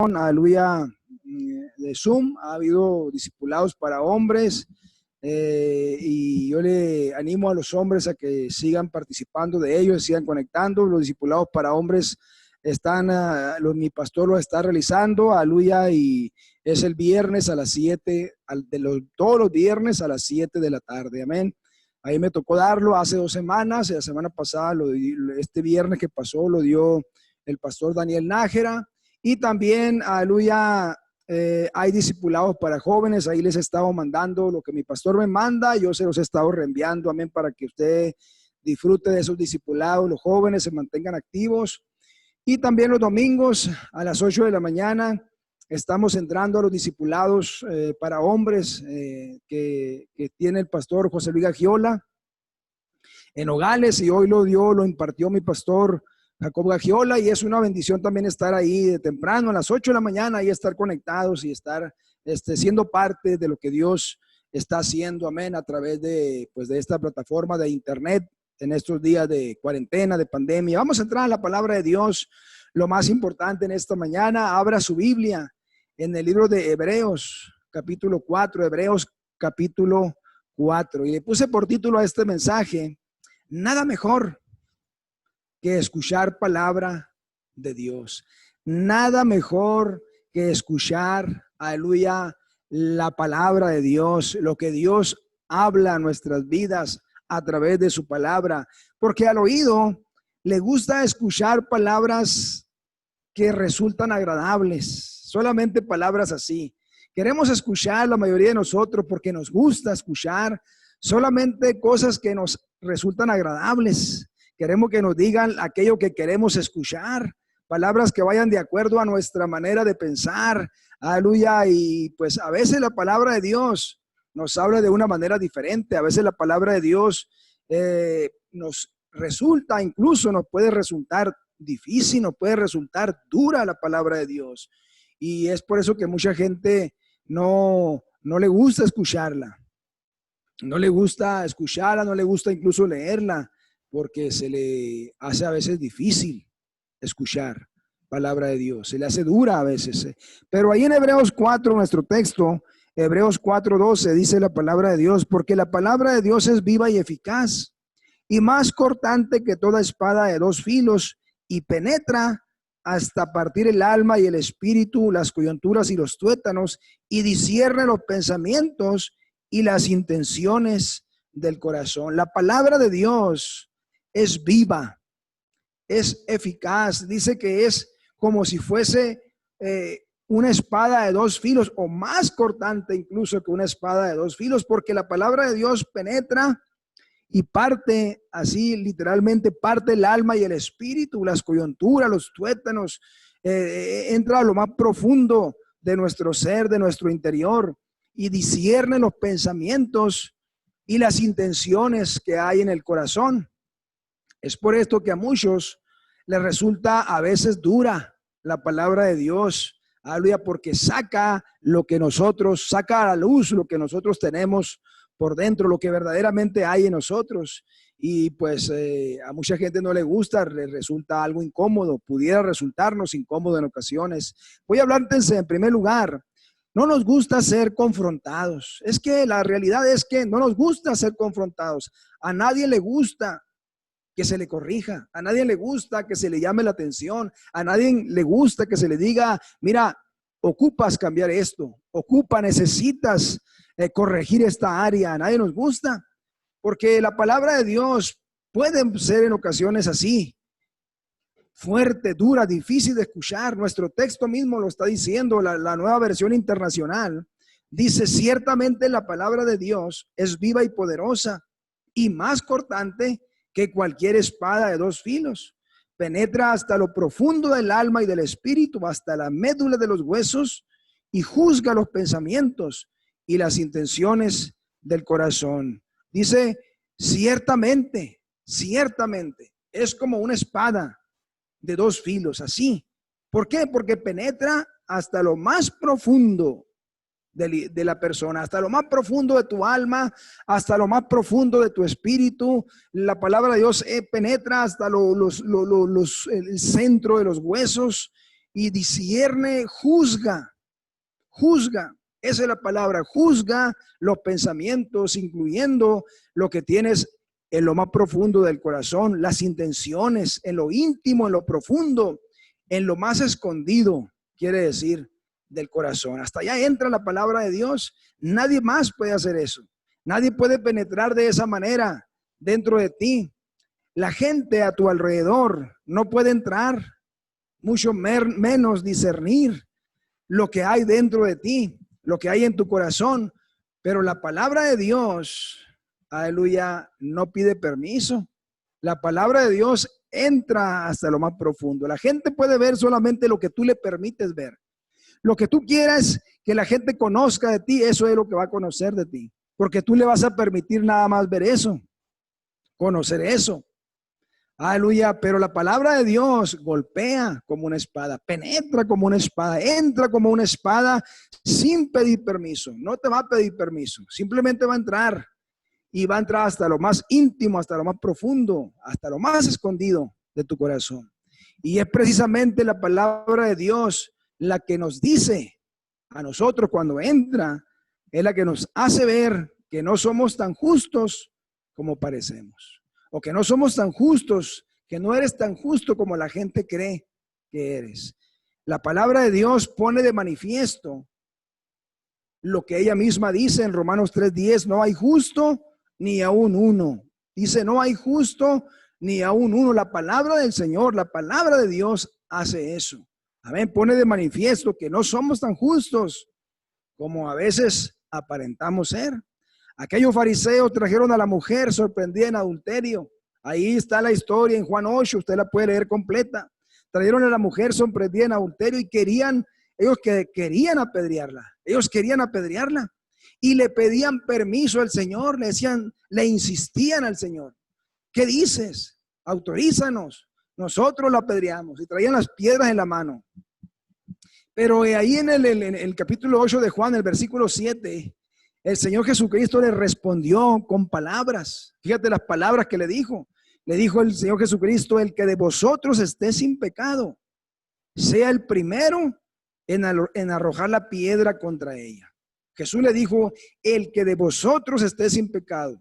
aleluya, de Zoom. Ha habido discipulados para hombres, y yo le animo a los hombres a que sigan participando de ellos, sigan conectando. Los discipulados para hombres están, mi pastor lo está realizando, aleluya, y es el viernes a las 7, todos los viernes a las 7 de la tarde, amén. Ahí me tocó darlo hace 2 semanas, la semana pasada, este viernes que pasó, lo dio el pastor Daniel Nájera. Y también, aleluya, hay discipulados para jóvenes. Ahí les he estado mandando lo que mi pastor me manda, yo se los he estado reenviando, amén, para que usted disfrute de esos discipulados, los jóvenes se mantengan activos. Y también los domingos a las 8 de la mañana estamos entrando a los discipulados para hombres que tiene el pastor José Luis Gagiola en Nogales, y hoy lo impartió mi pastor Jacob Gagiola, y es una bendición también estar ahí de temprano a las 8 de la mañana y estar conectados y estar siendo parte de lo que Dios está haciendo, amén, a través de esta plataforma de internet en estos días de cuarentena, de pandemia. Vamos a entrar a la palabra de Dios. Lo más importante en esta mañana, abra su Biblia en el libro de Hebreos, capítulo 4, Hebreos capítulo 4. Y le puse por título a este mensaje: nada mejor que escuchar palabra de Dios. Nada mejor que escuchar, aleluya, la palabra de Dios, lo que Dios habla a nuestras vidas a través de su palabra, porque al oído le gusta escuchar palabras que resultan agradables, solamente palabras así. Queremos escuchar, la mayoría de nosotros, porque nos gusta escuchar solamente cosas que nos resultan agradables. Queremos que nos digan aquello que queremos escuchar, palabras que vayan de acuerdo a nuestra manera de pensar, aleluya. Y pues a veces la palabra de Dios nos habla de una manera diferente. A veces la palabra de Dios nos resulta, incluso nos puede resultar difícil, nos puede resultar dura la palabra de Dios. Y es por eso que mucha gente no le gusta escucharla. No le gusta escucharla, no le gusta incluso leerla, porque se le hace a veces difícil escuchar palabra de Dios, se le hace dura a veces. Pero ahí en Hebreos 4, nuestro texto, Hebreos 4:12, dice la palabra de Dios: porque la palabra de Dios es viva y eficaz, y más cortante que toda espada de 2 filos, y penetra hasta partir el alma y el espíritu, las coyunturas y los tuétanos, y discierne los pensamientos y las intenciones del corazón. La palabra de Dios es viva, es eficaz. Dice que es como si fuese una espada de 2 filos, o más cortante incluso que una espada de 2 filos, porque la palabra de Dios penetra y parte, así literalmente parte el alma y el espíritu, las coyunturas, los tuétanos, entra a lo más profundo de nuestro ser, de nuestro interior, y discierne los pensamientos y las intenciones que hay en el corazón. Es por esto que a muchos les resulta a veces dura la palabra de Dios, aleluya, porque saca a la luz lo que nosotros tenemos por dentro, lo que verdaderamente hay en nosotros. Y pues a mucha gente no le gusta, le resulta algo incómodo, pudiera resultarnos incómodo en ocasiones. Voy a hablarte en primer lugar. No nos gusta ser confrontados. Es que la realidad es que no nos gusta ser confrontados. A nadie le gusta que se le corrija, a nadie le gusta que se le llame la atención, a nadie le gusta que se le diga: mira, ocupas cambiar esto, necesitas corregir esta área. A nadie nos gusta, porque la palabra de Dios puede ser en ocasiones así, fuerte, dura, difícil de escuchar. Nuestro texto mismo lo está diciendo, la Nueva Versión Internacional dice: ciertamente la palabra de Dios es viva y poderosa, y más cortante que cualquier espada de 2 filos. Penetra hasta lo profundo del alma y del espíritu, hasta la médula de los huesos, y juzga los pensamientos y las intenciones del corazón. Dice: ciertamente es como una espada de 2 filos, así. ¿Por qué? Porque penetra hasta lo más profundo de la persona, hasta lo más profundo de tu alma, hasta lo más profundo de tu espíritu. La palabra de Dios penetra hasta el centro de los huesos y discierne, juzga. Esa es la palabra, juzga los pensamientos, incluyendo lo que tienes en lo más profundo del corazón, las intenciones, en lo íntimo, en lo profundo, en lo más escondido, quiere decir, del corazón. Hasta allá entra la palabra de Dios. Nadie más puede hacer eso. Nadie puede penetrar de esa manera dentro de ti. La gente a tu alrededor no puede entrar, mucho menos discernir lo que hay dentro de ti, lo que hay en tu corazón. Pero la palabra de Dios, aleluya, no pide permiso. La palabra de Dios entra hasta lo más profundo. La gente puede ver solamente lo que tú le permites ver. Lo que tú quieras que la gente conozca de ti, eso es lo que va a conocer de ti. Porque tú le vas a permitir nada más ver eso, conocer eso. Aleluya, pero la palabra de Dios golpea como una espada, penetra como una espada, entra como una espada sin pedir permiso. No te va a pedir permiso, simplemente va a entrar y va a entrar hasta lo más íntimo, hasta lo más profundo, hasta lo más escondido de tu corazón. Y es precisamente la palabra de Dios la que nos dice a nosotros cuando entra, es la que nos hace ver que no somos tan justos como parecemos. O que no somos tan justos, que no eres tan justo como la gente cree que eres. La palabra de Dios pone de manifiesto lo que ella misma dice en Romanos 3:10, no hay justo ni aún uno. Dice, no hay justo ni aún uno. La palabra del Señor, la palabra de Dios hace eso. Amén, pone de manifiesto que no somos tan justos como a veces aparentamos ser. Aquellos fariseos trajeron a la mujer sorprendida en adulterio. Ahí está la historia en Juan 8, usted la puede leer completa. Trajeron a la mujer sorprendida en adulterio y ellos querían apedrearla. Ellos querían apedrearla y le pedían permiso al Señor, le decían, le insistían al Señor. ¿Qué dices? Autorízanos, nosotros la apedreamos. Y traían las piedras en la mano. Pero ahí en el capítulo 8 de Juan, el versículo 7, el Señor Jesucristo le respondió con palabras. Fíjate las palabras que le dijo. Le dijo el Señor Jesucristo, el que de vosotros esté sin pecado, sea el primero en arrojar la piedra contra ella. Jesús le dijo, el que de vosotros esté sin pecado,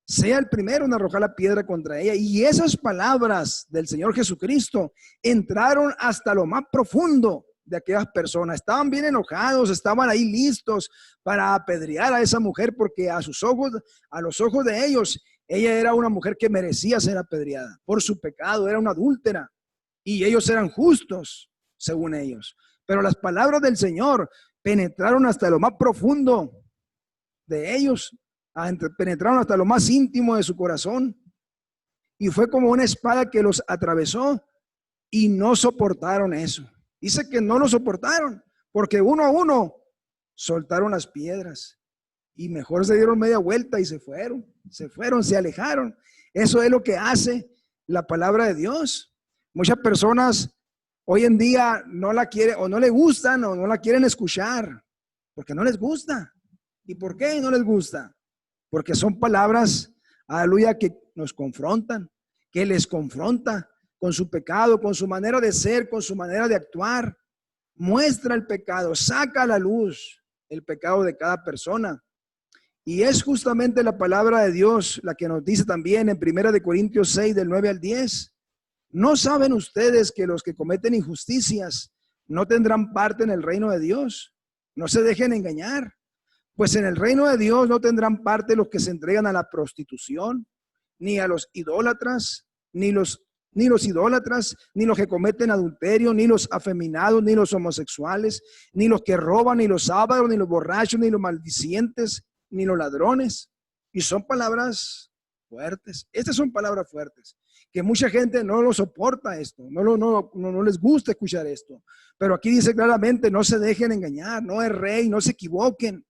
sea el primero en arrojar la piedra contra ella. Y esas palabras del Señor Jesucristo entraron hasta lo más profundo de aquellas personas. Estaban bien enojados, estaban ahí listos para apedrear a esa mujer, porque a sus ojos, a los ojos de ellos, ella era una mujer que merecía ser apedreada por su pecado, era una adúltera y ellos eran justos según ellos. Pero las palabras del Señor penetraron hasta lo más profundo de ellos, penetraron hasta lo más íntimo de su corazón y fue como una espada que los atravesó y no soportaron eso. Dice que no lo soportaron porque uno a uno soltaron las piedras y mejor se dieron media vuelta y se fueron, se alejaron. Eso es lo que hace la palabra de Dios. Muchas personas hoy en día no la quieren o no le gustan o no la quieren escuchar porque no les gusta. ¿Y por qué no les gusta? Porque son palabras, aleluya, que nos confrontan, que les confronta con su pecado, con su manera de ser, con su manera de actuar. Muestra el pecado, saca a la luz el pecado de cada persona. Y es justamente la palabra de Dios la que nos dice también en 1 Corintios 6, del 9 al 10. ¿No saben ustedes que los que cometen injusticias no tendrán parte en el reino de Dios? No se dejen engañar. Pues en el reino de Dios no tendrán parte los que se entregan a la prostitución, ni a los idólatras, ni los idólatras, ni los que cometen adulterio, ni los afeminados, ni los homosexuales, ni los que roban, ni los ávaros, ni los borrachos, ni los maldicientes, ni los ladrones. Y son palabras fuertes. Estas son palabras fuertes, que mucha gente no lo soporta esto, no les gusta escuchar esto. Pero aquí dice claramente, no se dejen engañar, no es rey, no se equivoquen.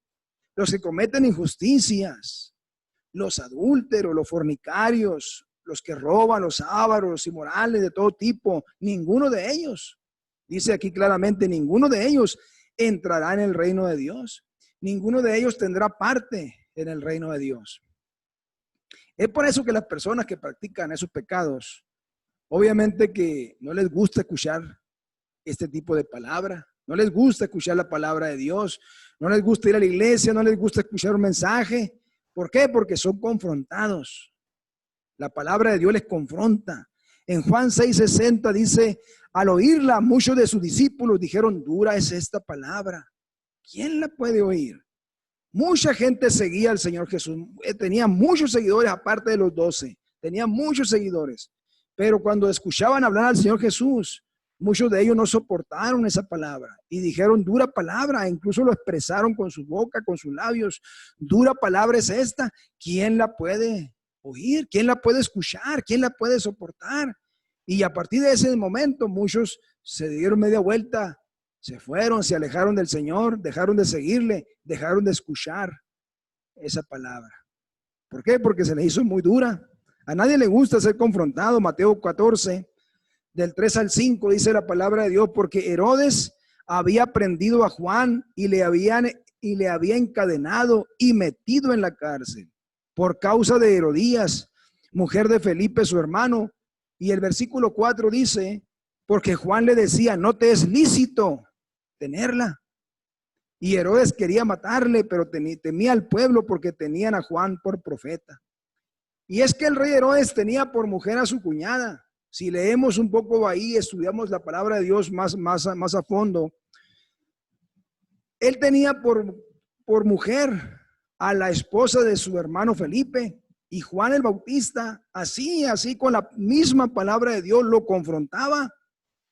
Los que cometen injusticias, los adúlteros, los fornicarios, los que roban, los ávaros, los inmorales de todo tipo, ninguno de ellos, dice aquí claramente, ninguno de ellos entrará en el reino de Dios. Ninguno de ellos tendrá parte en el reino de Dios. Es por eso que las personas que practican esos pecados, obviamente que no les gusta escuchar este tipo de palabra. No les gusta escuchar la palabra de Dios. No les gusta ir a la iglesia, no les gusta escuchar un mensaje. ¿Por qué? Porque son confrontados. La palabra de Dios les confronta. En Juan 6:60 dice, al oírla, muchos de sus discípulos dijeron, dura es esta palabra. ¿Quién la puede oír? Mucha gente seguía al Señor Jesús. Tenía muchos seguidores aparte de los 12. Tenía muchos seguidores. Pero cuando escuchaban hablar al Señor Jesús, muchos de ellos no soportaron esa palabra y dijeron, dura palabra. Incluso lo expresaron con su boca, con sus labios. Dura palabra es esta. ¿Quién la puede oír? ¿Quién la puede escuchar? ¿Quién la puede soportar? Y a partir de ese momento muchos se dieron media vuelta, se fueron, se alejaron del Señor, dejaron de seguirle, dejaron de escuchar esa palabra. ¿Por qué? Porque se le hizo muy dura. A nadie le gusta ser confrontado. Mateo 14, del 3 al 5, dice la palabra de Dios, porque Herodes había prendido a Juan y le había encadenado y metido en la cárcel por causa de Herodías, mujer de Felipe, su hermano. Y el versículo 4 dice, porque Juan le decía, no te es lícito tenerla. Y Herodes quería matarle, pero temía al pueblo porque tenían a Juan por profeta. Y es que el rey Herodes tenía por mujer a su cuñada. Si leemos un poco ahí, estudiamos la palabra de Dios más a fondo. Él tenía por mujer a la esposa de su hermano Felipe. Y Juan el Bautista, así con la misma palabra de Dios lo confrontaba.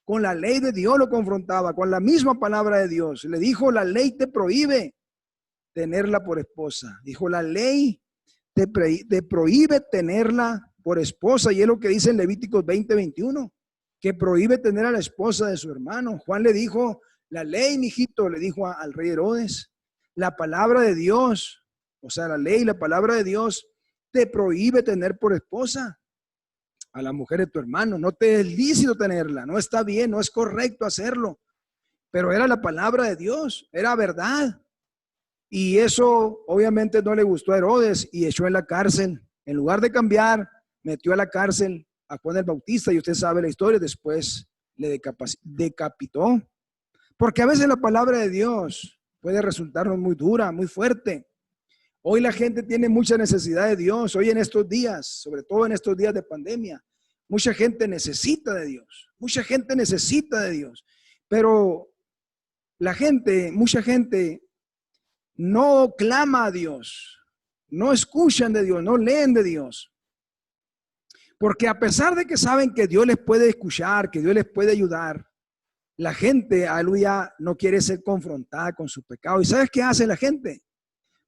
Con la ley de Dios lo confrontaba, con la misma palabra de Dios. Le dijo, la ley te prohíbe tenerla por esposa. Dijo, la ley te prohíbe tenerla por esposa. Y es lo que dice en Levíticos 20:21, que prohíbe tener a la esposa de su hermano. Juan le dijo, la ley, mijito, le dijo al rey Herodes, la palabra de Dios, o sea, la ley, la palabra de Dios, te prohíbe tener por esposa a la mujer de tu hermano. No te es lícito tenerla, no está bien, no es correcto hacerlo. Pero era la palabra de Dios, era verdad. Y eso obviamente no le gustó a Herodes y echó en la cárcel. En lugar de cambiar, metió a la cárcel a Juan el Bautista, y usted sabe la historia, después le decapitó. Porque a veces la palabra de Dios puede resultarnos muy dura, muy fuerte. Hoy la gente tiene mucha necesidad de Dios. Hoy en estos días, sobre todo en estos días de pandemia, mucha gente necesita de Dios. Mucha gente necesita de Dios. Pero mucha gente no clama a Dios, no escuchan de Dios, no leen de Dios. Porque a pesar de que saben que Dios les puede escuchar, que Dios les puede ayudar, la gente, aleluya, no quiere ser confrontada con su pecado. ¿Y sabes qué hace la gente?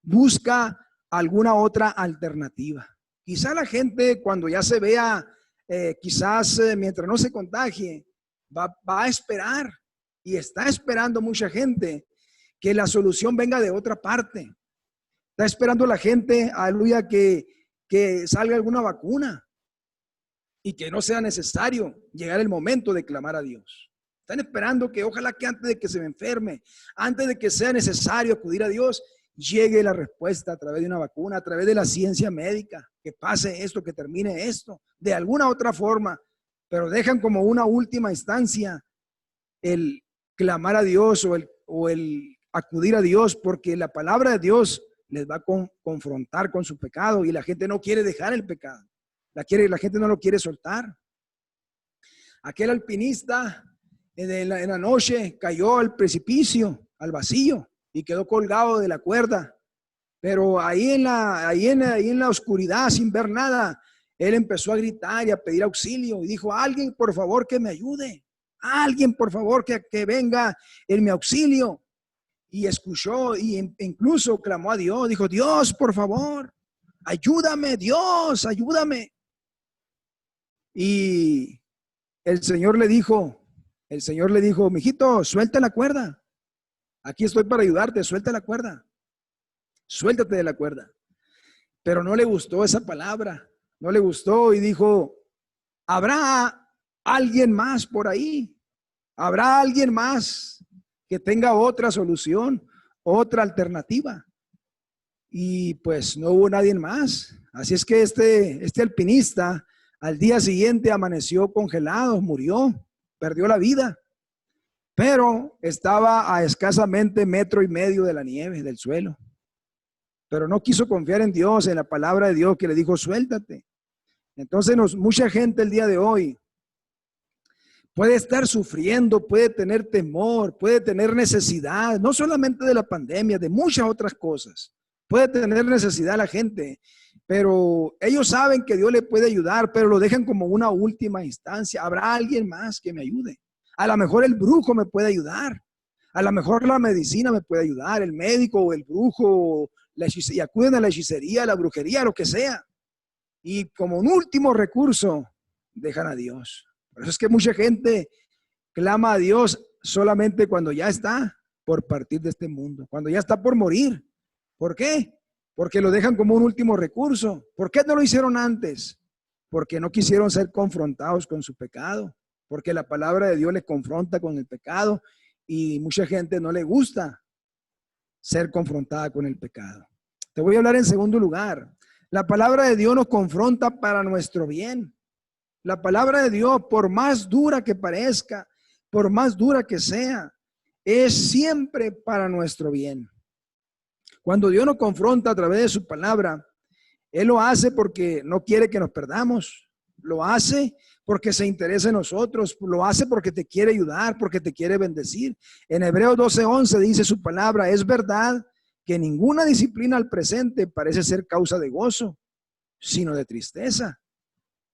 Busca alguna otra alternativa. Quizá la gente, cuando ya se vea, mientras no se contagie, va a esperar, y está esperando mucha gente que la solución venga de otra parte. Está esperando la gente, aleluya, que salga alguna vacuna y que no sea necesario llegar el momento de clamar a Dios. Están esperando que ojalá que antes de que se me enferme, antes de que sea necesario acudir a Dios, llegue la respuesta a través de una vacuna, a través de la ciencia médica, que pase esto, que termine esto, de alguna otra forma. Pero dejan como una última instancia el clamar a Dios o el acudir a Dios, porque la palabra de Dios les va a confrontar con su pecado, y la gente no quiere dejar el pecado. La gente no lo quiere soltar. Aquel alpinista en la noche cayó al precipicio, al vacío, y quedó colgado de la cuerda. Pero ahí en la oscuridad, sin ver nada, él empezó a gritar y a pedir auxilio, y dijo, alguien por favor que me ayude, alguien por favor que venga en mi auxilio. Y escuchó, y incluso clamó a Dios, dijo, Dios por favor, ayúdame, Dios, ayúdame. Y el Señor le dijo, mijito, suelta la cuerda. Aquí estoy para ayudarte, suelta la cuerda. Suéltate de la cuerda. Pero no le gustó esa palabra, no le gustó, y dijo, ¿habrá alguien más por ahí? ¿Habrá alguien más que tenga otra solución, otra alternativa? Y pues no hubo nadie más. Así es que este alpinista al día siguiente amaneció congelado, murió, perdió la vida. pero estaba a escasamente 1,5 metros de la nieve, del suelo. Pero no quiso confiar en Dios, en la palabra de Dios que le dijo, suéltate. Entonces mucha gente el día de hoy puede estar sufriendo, puede tener temor, puede tener necesidad, no solamente de la pandemia, de muchas otras cosas. Puede tener necesidad la gente, pero ellos saben que Dios le puede ayudar, pero lo dejan como una última instancia. ¿Habrá alguien más que me ayude? A lo mejor el brujo me puede ayudar. A lo mejor la medicina me puede ayudar, el médico o el brujo, y acuden a la hechicería, a la brujería, lo que sea. Y como un último recurso, dejan a Dios. Por eso es que mucha gente clama a Dios solamente cuando ya está por partir de este mundo, cuando ya está por morir. ¿Por qué? Porque lo dejan como un último recurso. ¿Por qué no lo hicieron antes? Porque no quisieron ser confrontados con su pecado, porque la palabra de Dios les confronta con el pecado y mucha gente no le gusta ser confrontada con el pecado. Te voy a hablar en segundo lugar. La palabra de Dios nos confronta para nuestro bien. La palabra de Dios, por más dura que parezca, por más dura que sea, es siempre para nuestro bien. Cuando Dios nos confronta a través de su palabra, Él lo hace porque no quiere que nos perdamos. Lo hace porque se interesa en nosotros. Lo hace porque te quiere ayudar, porque te quiere bendecir. En Hebreos 12:11 dice su palabra, es verdad que ninguna disciplina al presente parece ser causa de gozo, sino de tristeza.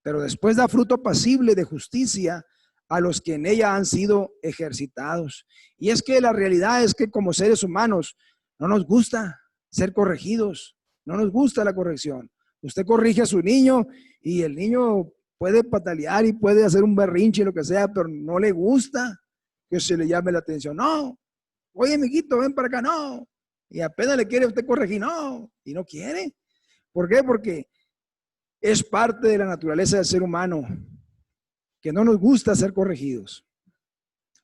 Pero después da fruto apacible de justicia a los que en ella han sido ejercitados. Y es que la realidad es que como seres humanos no nos gusta ser corregidos, no nos gusta la corrección. Usted corrige a su niño y el niño puede patalear y puede hacer un berrinche, lo que sea, pero no le gusta que se le llame la atención. No, oye, amiguito, ven para acá, no. Y apenas le quiere usted corregir, no, y no quiere. ¿Por qué? Porque es parte de la naturaleza del ser humano que no nos gusta ser corregidos.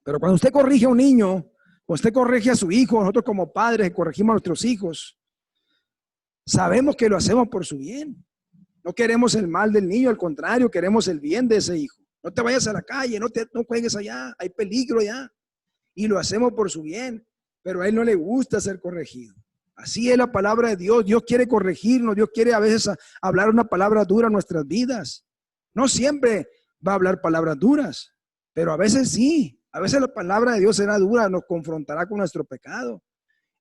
Pero cuando usted corrige a un niño, cuando usted corrige a su hijo, nosotros como padres corregimos a nuestros hijos, sabemos que lo hacemos por su bien. No queremos el mal del niño, al contrario, queremos el bien de ese hijo. No te vayas a la calle, no juegues allá, hay peligro allá. Y lo hacemos por su bien, pero a él no le gusta ser corregido. Así es la palabra de Dios. Dios quiere corregirnos, Dios quiere a veces hablar una palabra dura en nuestras vidas. No siempre va a hablar palabras duras, pero a veces sí. A veces la palabra de Dios será dura, nos confrontará con nuestro pecado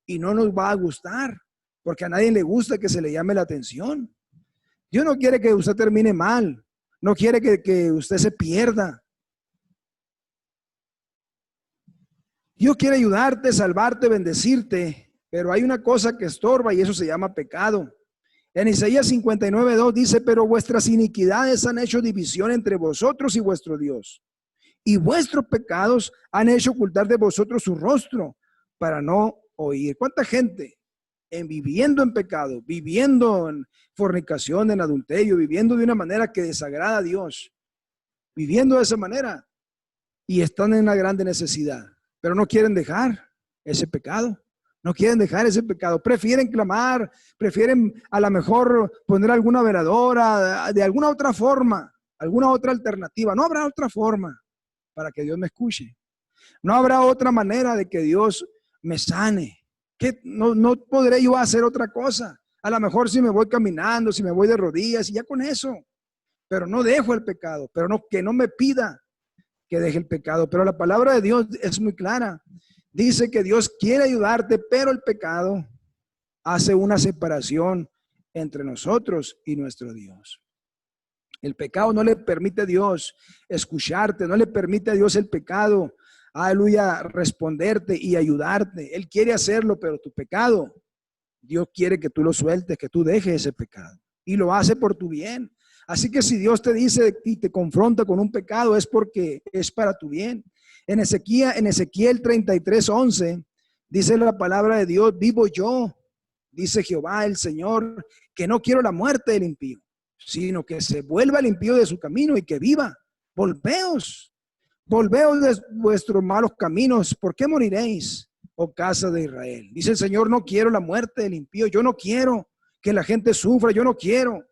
y no nos va a gustar, porque a nadie le gusta que se le llame la atención. Dios no quiere que usted termine mal, no quiere que usted se pierda. Dios quiere ayudarte, salvarte, bendecirte, pero hay una cosa que estorba y eso se llama pecado. En Isaías 59:2 dice, pero vuestras iniquidades han hecho división entre vosotros y vuestro Dios, y vuestros pecados han hecho ocultar de vosotros su rostro para no oír. ¿Cuánta gente viviendo en pecado, viviendo en fornicación, en adulterio, viviendo de una manera que desagrada a Dios, viviendo de esa manera y están en una grande necesidad, pero no quieren dejar ese pecado? No quieren dejar ese pecado, prefieren clamar, prefieren a lo mejor poner alguna veladora, de alguna otra forma, alguna otra alternativa. No habrá otra forma para que Dios me escuche. No habrá otra manera de que Dios me sane. Que no podré yo hacer otra cosa. A lo mejor si me voy caminando, si me voy de rodillas, y ya con eso. Pero no dejo el pecado, pero que no me pida que deje el pecado. Pero la palabra de Dios es muy clara. Dice que Dios quiere ayudarte, pero el pecado hace una separación entre nosotros y nuestro Dios. El pecado no le permite a Dios escucharte, no le permite a Dios el pecado, aleluya, responderte y ayudarte. Él quiere hacerlo, pero tu pecado, Dios quiere que tú lo sueltes, que tú dejes ese pecado. Y lo hace por tu bien. Así que si Dios te dice y te confronta con un pecado, es porque es para tu bien. En Ezequiel 33:11 dice la palabra de Dios, vivo yo, dice Jehová el Señor, que no quiero la muerte del impío, sino que se vuelva el impío de su camino y que viva. Volveos de vuestros malos caminos. ¿Por qué moriréis, oh casa de Israel? Dice el Señor, no quiero la muerte del impío. Yo no quiero que la gente sufra, yo no quiero,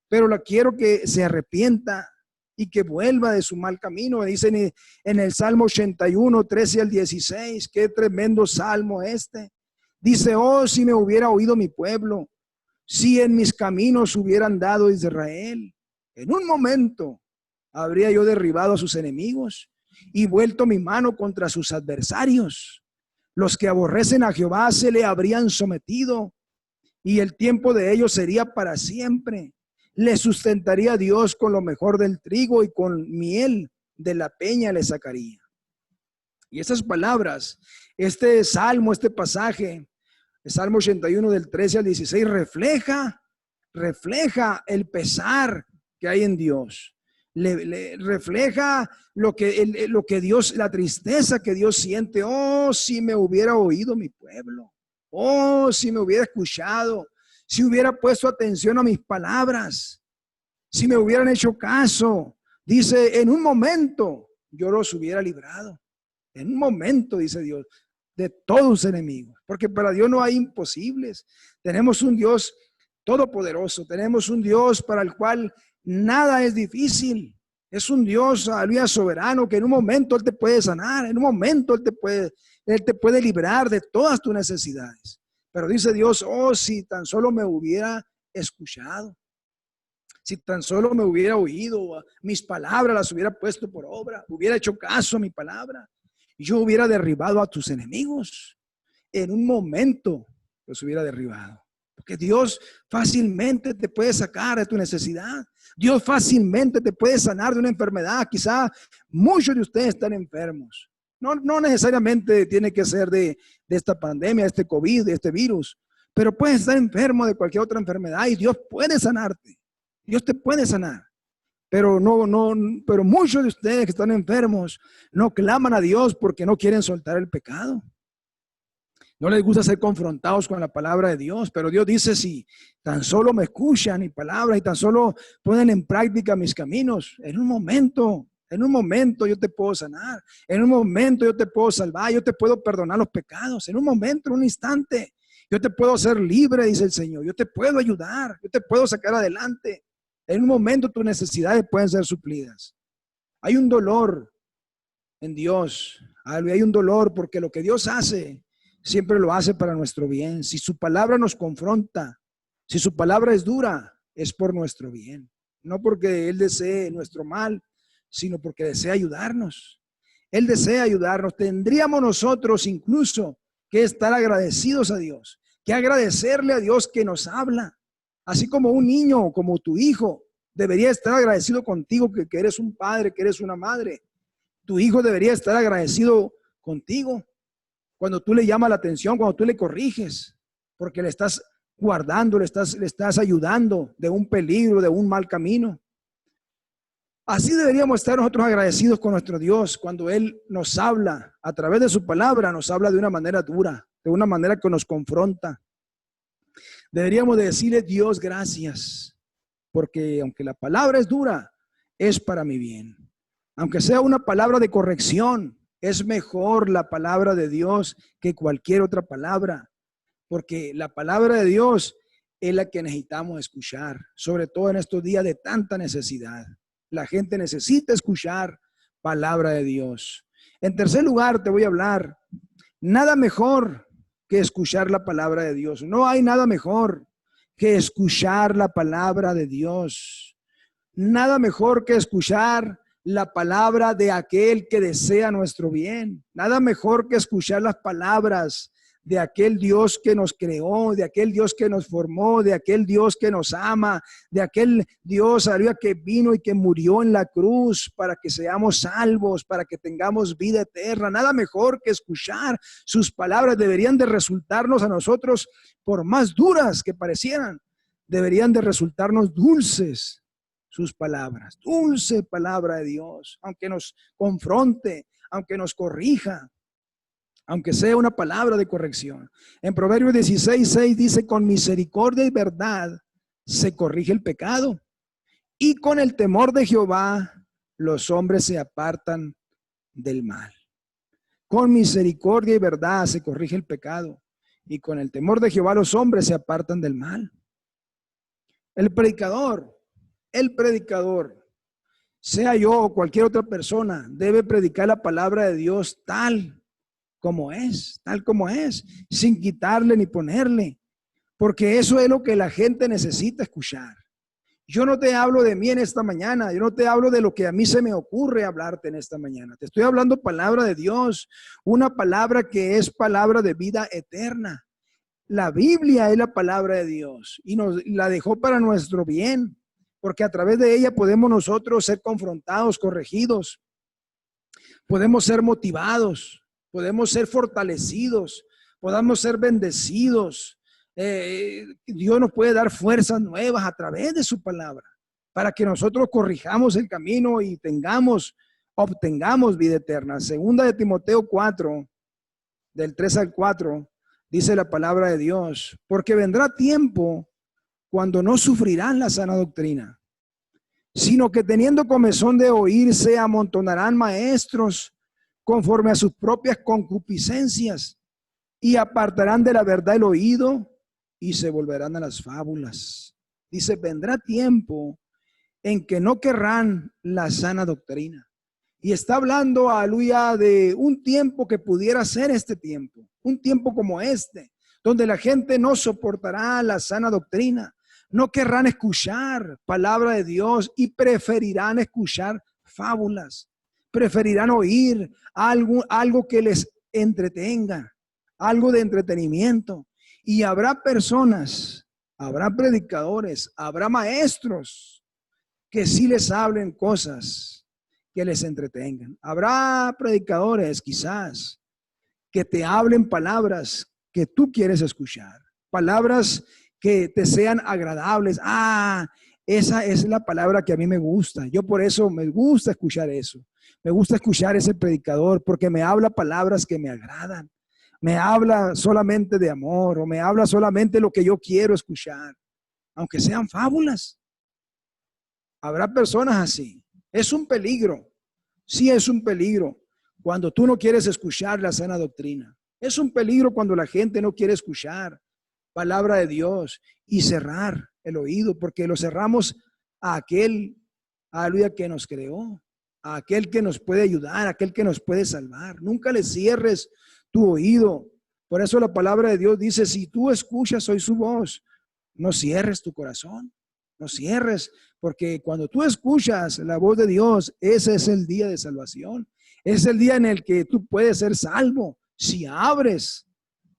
pero la quiero que se arrepienta y que vuelva de su mal camino. Dicen en el Salmo 81, 13 al 16, qué tremendo salmo este. Dice, oh, si me hubiera oído mi pueblo, si en mis caminos hubiera andado Israel, en un momento habría yo derribado a sus enemigos y vuelto mi mano contra sus adversarios. Los que aborrecen a Jehová se le habrían sometido y el tiempo de ellos sería para siempre. Le sustentaría Dios con lo mejor del trigo y con miel de la peña le sacaría. Y esas palabras, este salmo, este pasaje, el Salmo 81 del 13 al 16 refleja el pesar que hay en Dios. Refleja lo que Dios, la tristeza que Dios siente. Oh, si me hubiera oído mi pueblo. Oh, si me hubiera escuchado, si hubiera puesto atención a mis palabras, si me hubieran hecho caso. Dice, en un momento yo los hubiera librado. En un momento, dice Dios, de todos sus enemigos. Porque para Dios no hay imposibles. Tenemos un Dios todopoderoso. Tenemos un Dios para el cual nada es difícil. Es un Dios, aleluya, soberano, que en un momento Él te puede sanar. En un momento Él te puede librar de todas tus necesidades. Pero dice Dios, oh, si tan solo me hubiera escuchado, si tan solo me hubiera oído, mis palabras las hubiera puesto por obra, hubiera hecho caso a mi palabra, yo hubiera derribado a tus enemigos. En un momento los hubiera derribado. Porque Dios fácilmente te puede sacar de tu necesidad. Dios fácilmente te puede sanar de una enfermedad. Quizá muchos de ustedes están enfermos. No necesariamente tiene que ser de esta pandemia, de este COVID, de este virus. Pero puedes estar enfermo de cualquier otra enfermedad y Dios puede sanarte. Dios te puede sanar. Pero pero muchos de ustedes que están enfermos no claman a Dios porque no quieren soltar el pecado. No les gusta ser confrontados con la palabra de Dios, pero Dios dice, si tan solo me escuchan mi palabra y tan solo ponen en práctica mis caminos, en un momento yo te puedo sanar, en un momento yo te puedo salvar, yo te puedo perdonar los pecados, en un momento, en un instante, yo te puedo hacer libre, dice el Señor, yo te puedo ayudar, yo te puedo sacar adelante. En un momento tus necesidades pueden ser suplidas. Hay un dolor en Dios, hay un dolor porque lo que Dios hace siempre lo hace para nuestro bien. Si su palabra nos confronta, si su palabra es dura, es por nuestro bien. No porque Él desee nuestro mal, sino porque desea ayudarnos. Él desea ayudarnos. Tendríamos nosotros incluso que estar agradecidos a Dios, que agradecerle a Dios que nos habla. Así como un niño, como tu hijo, debería estar agradecido contigo que eres un padre, que eres una madre. Tu hijo debería estar agradecido contigo cuando tú le llamas la atención, cuando tú le corriges, porque le estás guardando, le estás ayudando de un peligro, de un mal camino. Así deberíamos estar nosotros agradecidos con nuestro Dios cuando Él nos habla a través de su palabra, nos habla de una manera dura, de una manera que nos confronta. Deberíamos de decirle, Dios, gracias, porque aunque la palabra es dura, es para mi bien. Aunque sea una palabra de corrección, es mejor la palabra de Dios que cualquier otra palabra, porque la palabra de Dios es la que necesitamos escuchar, sobre todo en estos días de tanta necesidad. La gente necesita escuchar palabra de Dios. En tercer lugar, te voy a hablar, nada mejor que escuchar la palabra de Dios. No hay nada mejor que escuchar la palabra de Dios. Nada mejor que escuchar la palabra de aquel que desea nuestro bien. Nada mejor que escuchar las palabras de aquel Dios que nos creó, de aquel Dios que nos formó, de aquel Dios que nos ama, de aquel Dios que vino y que murió en la cruz para que seamos salvos, para que tengamos vida eterna. Nada mejor que escuchar sus palabras. Deberían de resultarnos a nosotros, por más duras que parecieran, deberían de resultarnos dulces sus palabras. Dulce palabra de Dios, aunque nos confronte, aunque nos corrija, aunque sea una palabra de corrección. En Proverbios 16:6 dice, con misericordia y verdad se corrige el pecado, y con el temor de Jehová los hombres se apartan del mal. Con misericordia y verdad se corrige el pecado, y con el temor de Jehová los hombres se apartan del mal. El predicador sea yo o cualquier otra persona, debe predicar la palabra de Dios tal como es, sin quitarle ni ponerle, porque eso es lo que la gente necesita escuchar. Yo no te hablo de mí en esta mañana, yo no te hablo de lo que a mí se me ocurre hablarte en esta mañana. Te estoy hablando palabra de Dios, una palabra que es palabra de vida eterna. La Biblia es la palabra de Dios y nos la dejó para nuestro bien, porque a través de ella podemos nosotros ser confrontados, corregidos, podemos ser motivados, podemos ser fortalecidos, podamos ser bendecidos. Dios nos puede dar fuerzas nuevas a través de su palabra para que nosotros corrijamos el camino y obtengamos vida eterna. Segunda de Timoteo 4, del 3 al 4, dice la palabra de Dios, porque vendrá tiempo cuando no sufrirán la sana doctrina, sino que teniendo comezón de oír, se amontonarán maestros conforme a sus propias concupiscencias y apartarán de la verdad el oído y se volverán a las fábulas. Dice, vendrá tiempo en que no querrán la sana doctrina. Y está hablando, aleluya, de un tiempo que pudiera ser este tiempo, un tiempo como este, donde la gente no soportará la sana doctrina, no querrán escuchar palabra de Dios y preferirán escuchar fábulas, preferirán oír algo que les entretenga, algo de entretenimiento. Y habrá personas, habrá predicadores, habrá maestros que sí les hablen cosas que les entretengan. Habrá predicadores quizás que te hablen palabras que tú quieres escuchar, palabras que te sean agradables. Esa es la palabra que a mí me gusta. Yo por eso me gusta escuchar eso. Me gusta escuchar ese predicador porque me habla palabras que me agradan. Me habla solamente de amor o me habla solamente lo que yo quiero escuchar, aunque sean fábulas. Habrá personas así. Es un peligro. Sí, es un peligro cuando tú no quieres escuchar la sana doctrina. Es un peligro cuando la gente no quiere escuchar palabra de Dios y cerrar el oído, porque lo cerramos a aquel, aleluya, que nos creó, a aquel que nos puede ayudar, a aquel que nos puede salvar. Nunca le cierres tu oído. Por eso la palabra de Dios dice, si tú escuchas hoy su voz, no cierres tu corazón, no cierres, porque cuando tú escuchas la voz de Dios, ese es el día de salvación. Es el día en el que tú puedes ser salvo si abres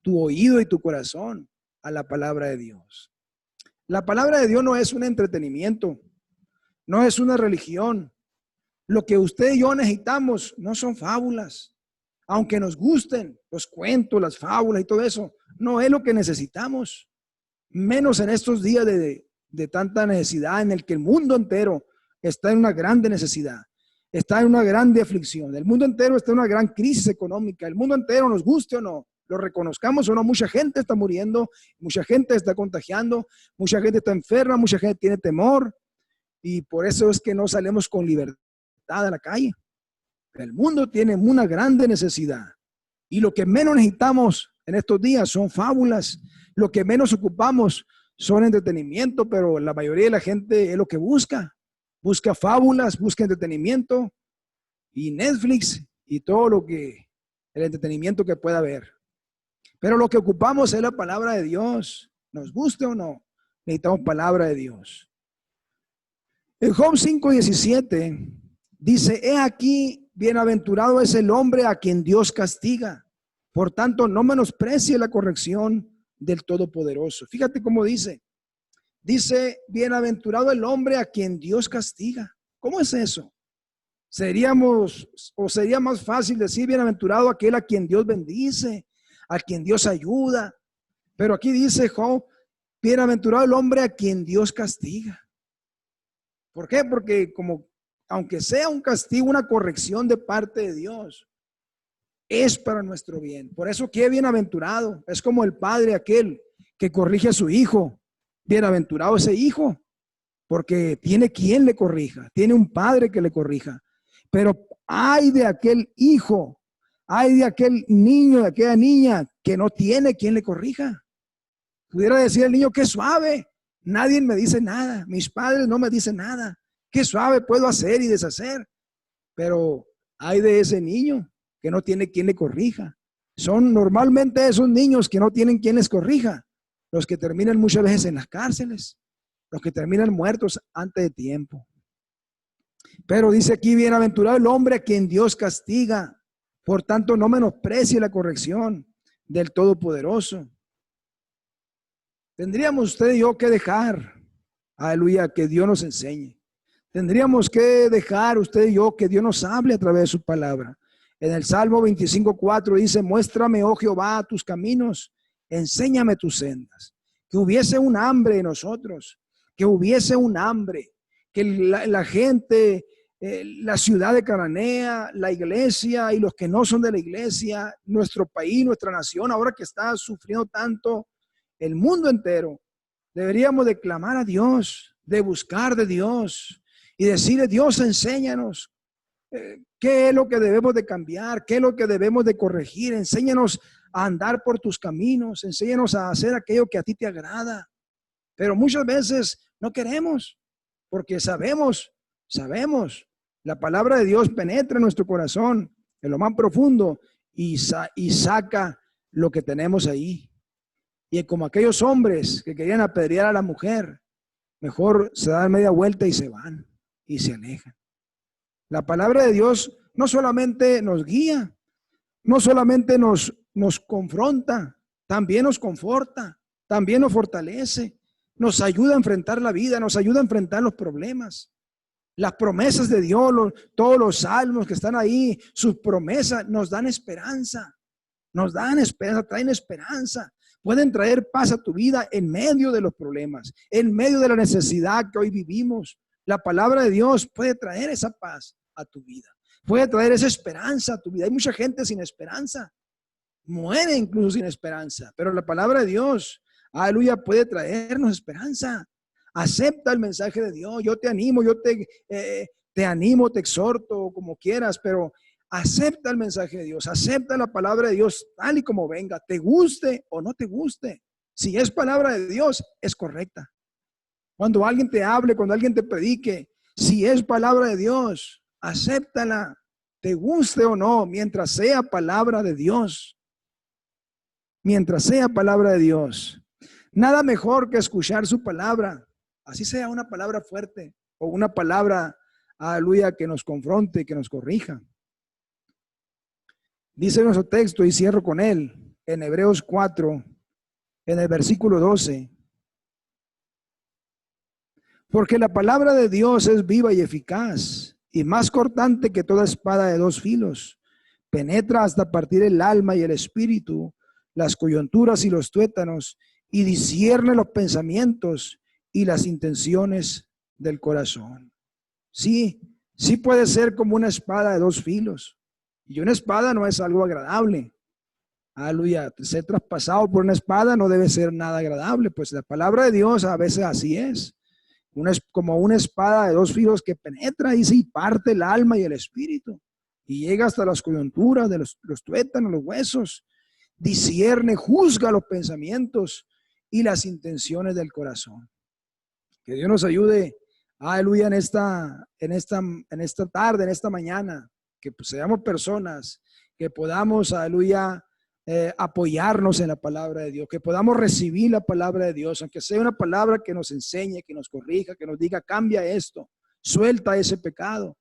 tu oído y tu corazón a la palabra de Dios. La palabra de Dios no es un entretenimiento, no es una religión. Lo que usted y yo necesitamos no son fábulas, aunque nos gusten los cuentos, las fábulas y todo eso, no es lo que necesitamos, menos en estos días de tanta necesidad en el que el mundo entero está en una grande necesidad, está en una grande aflicción, el mundo entero está en una gran crisis económica, el mundo entero, nos guste o no, lo reconozcamos o no, mucha gente está muriendo, mucha gente está contagiando, mucha gente está enferma, mucha gente tiene temor y por eso es que no salimos con libertad a la calle. El mundo tiene una grande necesidad y lo que menos necesitamos en estos días son fábulas, lo que menos ocupamos son entretenimiento, pero la mayoría de la gente es lo que busca fábulas, busca entretenimiento y Netflix y todo el entretenimiento que pueda haber. Pero lo que ocupamos es la palabra de Dios, nos guste o no, necesitamos palabra de Dios. En Job 5:17 dice, he aquí, bienaventurado es el hombre a quien Dios castiga. Por tanto, no menosprecie la corrección del Todopoderoso. Fíjate cómo dice. Dice, bienaventurado el hombre a quien Dios castiga. ¿Cómo es eso? Sería más fácil decir bienaventurado aquel a quien Dios bendice, a quien Dios ayuda. Pero aquí dice Job, bienaventurado el hombre a quien Dios castiga. ¿Por qué? Porque aunque sea un castigo, una corrección de parte de Dios, es para nuestro bien. Por eso, qué bienaventurado. Es como el padre aquel que corrige a su hijo. Bienaventurado ese hijo, porque tiene quien le corrija, tiene un padre que le corrija. Pero ay de aquel hijo, ay de aquel niño, de aquella niña que no tiene quien le corrija. Pudiera decir el niño, qué suave, nadie me dice nada, mis padres no me dicen nada. qué suave puedo hacer y deshacer. Pero hay de ese niño que no tiene quien le corrija. Son normalmente esos niños que no tienen quien les corrija, los que terminan muchas veces en las cárceles, los que terminan muertos antes de tiempo. Pero dice aquí, bienaventurado el hombre a quien Dios castiga, por tanto no menosprecie la corrección del Todopoderoso. Tendríamos usted y yo que dejar, aleluya, que Dios nos enseñe. Tendríamos que dejar usted y yo que Dios nos hable a través de su palabra. En el Salmo 25:4 dice, muéstrame, oh Jehová, tus caminos, enséñame tus sendas. Que hubiese un hambre en nosotros, que hubiese un hambre, que la gente, la ciudad de Cananea, la iglesia y los que no son de la iglesia, nuestro país, nuestra nación, ahora que está sufriendo tanto, el mundo entero, deberíamos de clamar a Dios, de buscar de Dios y decirle, Dios, enséñanos. ¿Qué es lo que debemos de cambiar? ¿Qué es lo que debemos de corregir? Enséñanos a andar por tus caminos. Enséñanos a hacer aquello que a ti te agrada. Pero muchas veces no queremos porque sabemos, la palabra de Dios penetra en nuestro corazón, en lo más profundo y saca lo que tenemos ahí. Y como aquellos hombres que querían apedrear a la mujer, mejor se dan media vuelta y se van y se alejan. La palabra de Dios no solamente nos guía, no solamente nos confronta, también nos conforta, también nos fortalece, nos ayuda a enfrentar la vida, nos ayuda a enfrentar los problemas. Las promesas de Dios, todos los salmos que están ahí, sus promesas nos dan esperanza, traen esperanza. Pueden traer paz a tu vida en medio de los problemas, en medio de la necesidad que hoy vivimos. La palabra de Dios puede traer esa paz a tu vida, puede traer esa esperanza a tu vida. Hay mucha gente sin esperanza, muere incluso sin esperanza, pero la palabra de Dios, aleluya, puede traernos esperanza. Acepta el mensaje de Dios. Yo te animo, te animo, te exhorto, como quieras, pero acepta el mensaje de Dios, acepta la palabra de Dios tal y como venga, te guste o no te guste. Si es palabra de Dios, es correcta. Cuando alguien te hable, cuando alguien te predique, si es palabra de Dios, acéptala, te guste o no, mientras sea palabra de Dios. Mientras sea palabra de Dios. Nada mejor que escuchar su palabra, así sea una palabra fuerte o una palabra, aleluya, que nos confronte, que nos corrija. Dice nuestro texto, y cierro con él, en Hebreos 4, en el versículo 12. Porque la palabra de Dios es viva y eficaz, y más cortante que toda espada de dos filos. Penetra hasta partir el alma y el espíritu, las coyunturas y los tuétanos, y discierne los pensamientos y las intenciones del corazón. Sí, sí puede ser como una espada de dos filos. Y una espada no es algo agradable. Aleluya, ser traspasado por una espada no debe ser nada agradable. Pues la palabra de Dios a veces así es. Como una espada de dos filos que penetra y sí parte el alma y el espíritu. Y llega hasta las coyunturas de los tuétanos, los huesos. Discierne, juzga los pensamientos y las intenciones del corazón. Que Dios nos ayude, aleluya, en esta tarde, en esta mañana, que pues seamos personas que podamos, aleluya, apoyarnos en la palabra de Dios, que podamos recibir la palabra de Dios, aunque sea una palabra que nos enseñe, que nos corrija, que nos diga, cambia esto, suelta ese pecado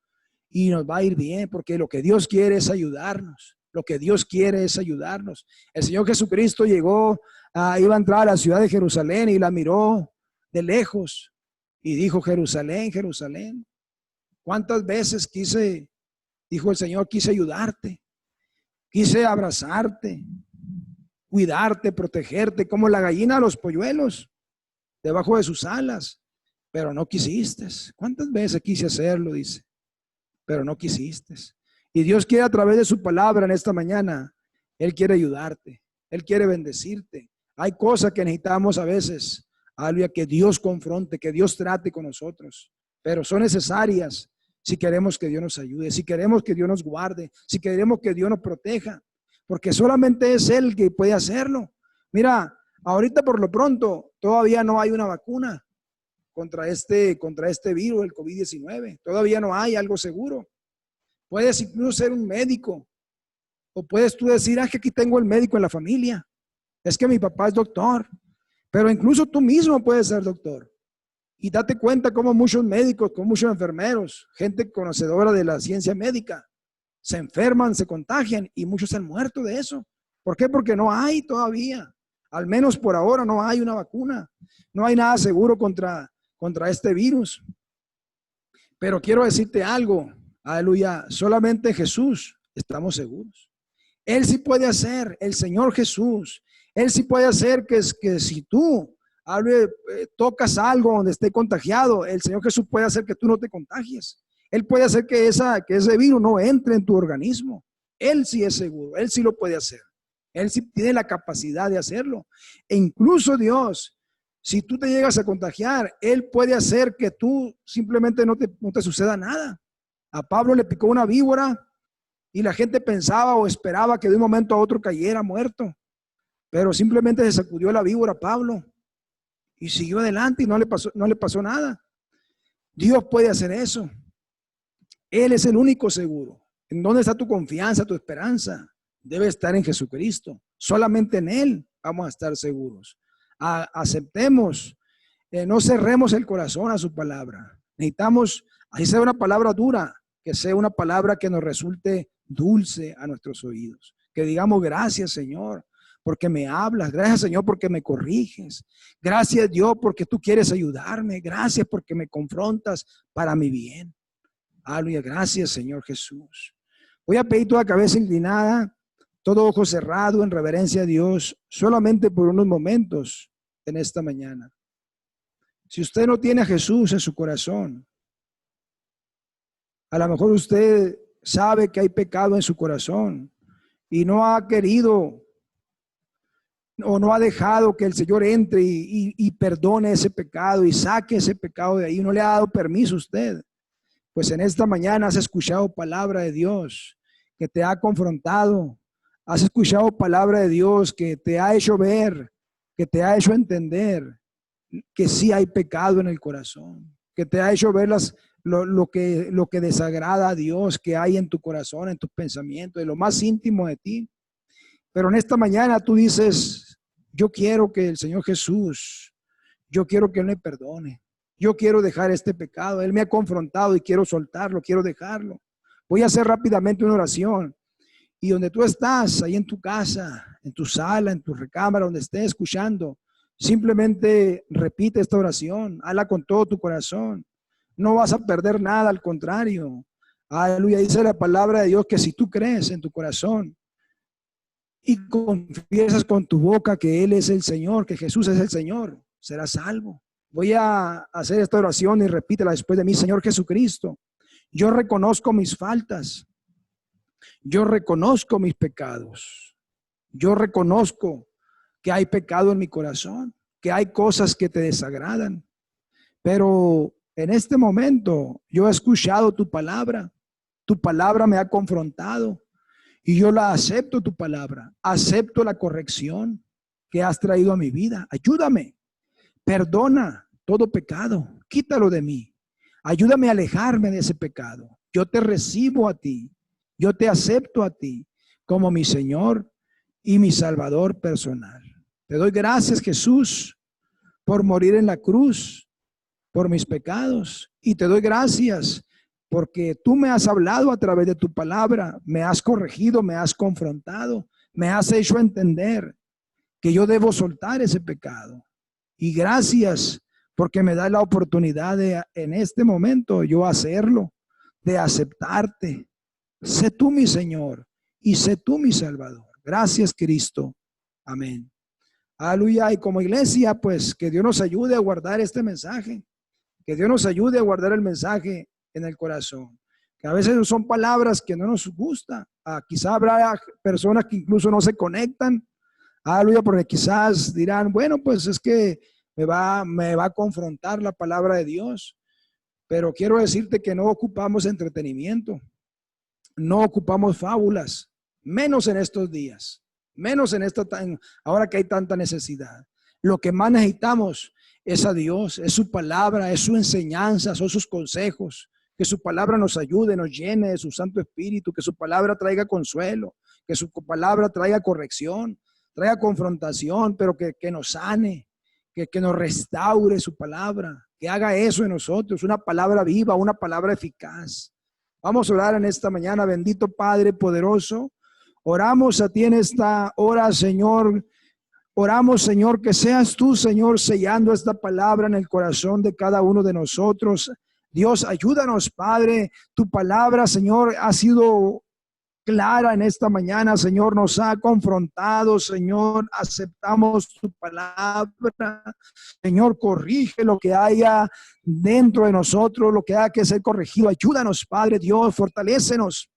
y nos va a ir bien, porque lo que Dios quiere es ayudarnos. Lo que Dios quiere es ayudarnos. El Señor Jesucristo llegó, iba a entrar a la ciudad de Jerusalén y la miró de lejos y dijo, Jerusalén, Jerusalén, ¿cuántas veces dijo el Señor, quise ayudarte, quise abrazarte, cuidarte, protegerte, como la gallina a los polluelos, debajo de sus alas, pero no quisiste? ¿Cuántas veces quise hacerlo? Dice, pero no quisiste. Y Dios quiere a través de su palabra en esta mañana, Él quiere ayudarte, Él quiere bendecirte. Hay cosas que necesitamos a veces, aleluya, que Dios confronte, que Dios trate con nosotros, pero son necesarias si queremos que Dios nos ayude, si queremos que Dios nos guarde, si queremos que Dios nos proteja, porque solamente es Él que puede hacerlo. Mira, ahorita por lo pronto todavía no hay una vacuna contra este virus, el COVID-19. Todavía no hay algo seguro. Puedes incluso ser un médico, o puedes tú decir, que aquí tengo el médico en la familia, es que mi papá es doctor, pero incluso tú mismo puedes ser doctor. Y date cuenta cómo muchos médicos, como muchos enfermeros, gente conocedora de la ciencia médica, se enferman, se contagian y muchos han muerto de eso. ¿Por qué? Porque no hay todavía, al menos por ahora, no hay una vacuna, no hay nada seguro contra este virus. Pero quiero decirte algo, aleluya, solamente Jesús estamos seguros. Él sí puede hacer, el Señor Jesús, Él sí puede hacer que si tú tocas algo donde esté contagiado, el Señor Jesús puede hacer que tú no te contagies. Él puede hacer que ese virus no entre en tu organismo. Él sí es seguro, Él sí lo puede hacer. Él sí tiene la capacidad de hacerlo. E incluso Dios, si tú te llegas a contagiar, Él puede hacer que tú simplemente no te suceda nada. A Pablo le picó una víbora y la gente pensaba o esperaba que de un momento a otro cayera muerto. Pero simplemente se sacudió la víbora a Pablo y siguió adelante y no le pasó nada. Dios puede hacer eso. Él es el único seguro. ¿En dónde está tu confianza, tu esperanza? Debe estar en Jesucristo. Solamente en Él vamos a estar seguros. Aceptemos, no cerremos el corazón a su palabra. Necesitamos, así sea una palabra dura, que sea una palabra que nos resulte dulce a nuestros oídos. Que digamos, gracias Señor, porque me hablas. Gracias Señor, porque me corriges. Gracias Dios, porque tú quieres ayudarme. Gracias porque me confrontas para mi bien. Aleluya, gracias Señor Jesús. Voy a pedir toda cabeza inclinada, todo ojo cerrado en reverencia a Dios, solamente por unos momentos en esta mañana. Si usted no tiene a Jesús en su corazón, a lo mejor usted sabe que hay pecado en su corazón y no ha querido o no ha dejado que el Señor entre y perdone ese pecado y saque ese pecado de ahí. No le ha dado permiso a usted. Pues en esta mañana has escuchado palabra de Dios que te ha confrontado. Has escuchado palabra de Dios que te ha hecho ver, que te ha hecho entender que sí hay pecado en el corazón, que te ha hecho ver lo que desagrada a Dios, que hay en tu corazón, en tus pensamientos, en lo más íntimo de ti. Pero en esta mañana tú dices, yo quiero que el Señor Jesús, yo quiero que Él me perdone. Yo quiero dejar este pecado. Él me ha confrontado y quiero soltarlo, quiero dejarlo. Voy a hacer rápidamente una oración. Y donde tú estás, ahí en tu casa, en tu sala, en tu recámara, donde estés escuchando, simplemente repite esta oración. Hazla con todo tu corazón. No vas a perder nada, al contrario. Aleluya, dice la palabra de Dios que si tú crees en tu corazón y confiesas con tu boca que Él es el Señor, que Jesús es el Señor, serás salvo. Voy a hacer esta oración y repítela después de mí. Señor Jesucristo, yo reconozco mis faltas. Yo reconozco mis pecados. Yo reconozco que hay pecado en mi corazón, que hay cosas que te desagradan. Pero en este momento yo he escuchado tu palabra. Tu palabra me ha confrontado y yo la acepto, tu palabra. Acepto la corrección que has traído a mi vida. Ayúdame. Perdona todo pecado, quítalo de mí. Ayúdame a alejarme de ese pecado. Yo te recibo a ti, yo te acepto a ti como mi Señor y mi Salvador personal. Te doy gracias, Jesús, por morir en la cruz, por mis pecados. Y te doy gracias porque tú me has hablado a través de tu palabra, me has corregido, me has confrontado, me has hecho entender que yo debo soltar ese pecado. Y gracias porque me da la oportunidad de en este momento yo hacerlo, de aceptarte. Sé tú mi Señor y sé tú mi Salvador. Gracias, Cristo. Amén. Aleluya. Y como iglesia, pues que Dios nos ayude a guardar este mensaje. Que Dios nos ayude a guardar el mensaje en el corazón. Que a veces son palabras que no nos gusta. Quizá habrá personas que incluso no se conectan. Aleluya, porque quizás dirán, bueno, pues es que me va a confrontar la palabra de Dios. Pero quiero decirte que no ocupamos entretenimiento, no ocupamos fábulas, menos en estos días, menos en ahora que hay tanta necesidad. Lo que más necesitamos es a Dios, es su palabra, es su enseñanza, son sus consejos. Que su palabra nos ayude, nos llene de su Santo Espíritu, que su palabra traiga consuelo, que su palabra traiga corrección, traiga confrontación, pero que nos sane, que nos restaure su palabra, que haga eso en nosotros, una palabra viva, una palabra eficaz. Vamos a orar en esta mañana, bendito Padre poderoso. Oramos a ti en esta hora, Señor. Oramos, Señor, que seas tú, Señor, sellando esta palabra en el corazón de cada uno de nosotros. Dios, ayúdanos, Padre. Tu palabra, Señor, ha sido clara en esta mañana, Señor, nos ha confrontado, Señor, aceptamos tu palabra, Señor, corrige lo que haya dentro de nosotros, lo que haya que ser corregido. Ayúdanos, Padre Dios, fortalécenos.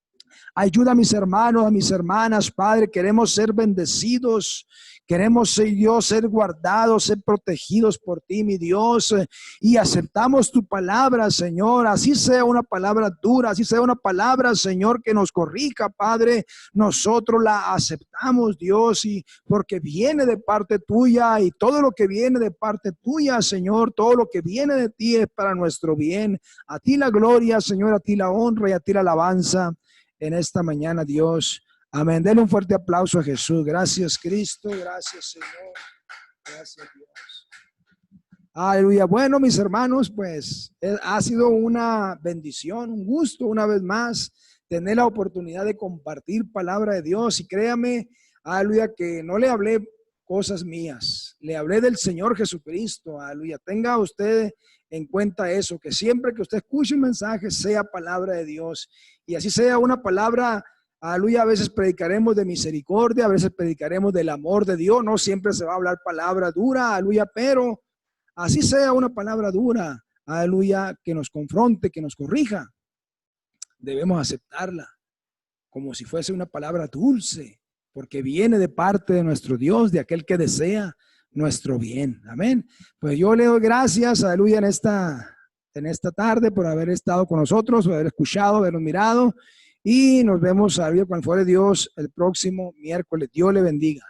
Ayuda a mis hermanos, a mis hermanas, Padre. Queremos ser bendecidos. Queremos, Dios, ser guardados, ser protegidos por ti, mi Dios. Y aceptamos tu palabra, Señor. Así sea una palabra dura, así sea una palabra, Señor, que nos corrija, Padre. Nosotros la aceptamos, Dios, y porque viene de parte tuya, y todo lo que viene de parte tuya, Señor, todo lo que viene de ti es para nuestro bien. A ti la gloria, Señor, a ti la honra y a ti la alabanza en esta mañana, Dios. Amén. Denle un fuerte aplauso a Jesús. Gracias, Cristo. Gracias, Señor. Gracias, Dios. Aleluya. Bueno, mis hermanos, pues ha sido una bendición, un gusto una vez más tener la oportunidad de compartir palabra de Dios. Y créame, aleluya, que no le hablé cosas mías, le hablé del Señor Jesucristo. Aleluya. Tenga usted en cuenta eso, que siempre que usted escuche un mensaje sea palabra de Dios, y así sea una palabra. Aleluya, a veces predicaremos de misericordia, a veces predicaremos del amor de Dios. No siempre se va a hablar palabra dura, aleluya, pero así sea una palabra dura, aleluya, que nos confronte, que nos corrija, debemos aceptarla como si fuese una palabra dulce, porque viene de parte de nuestro Dios, de aquel que desea nuestro bien. Amén. Pues yo le doy gracias, aleluya, en esta tarde por haber estado con nosotros, por haber escuchado, habernos mirado. Y nos vemos, aleluya, cuando fuere Dios, el próximo miércoles. Dios le bendiga.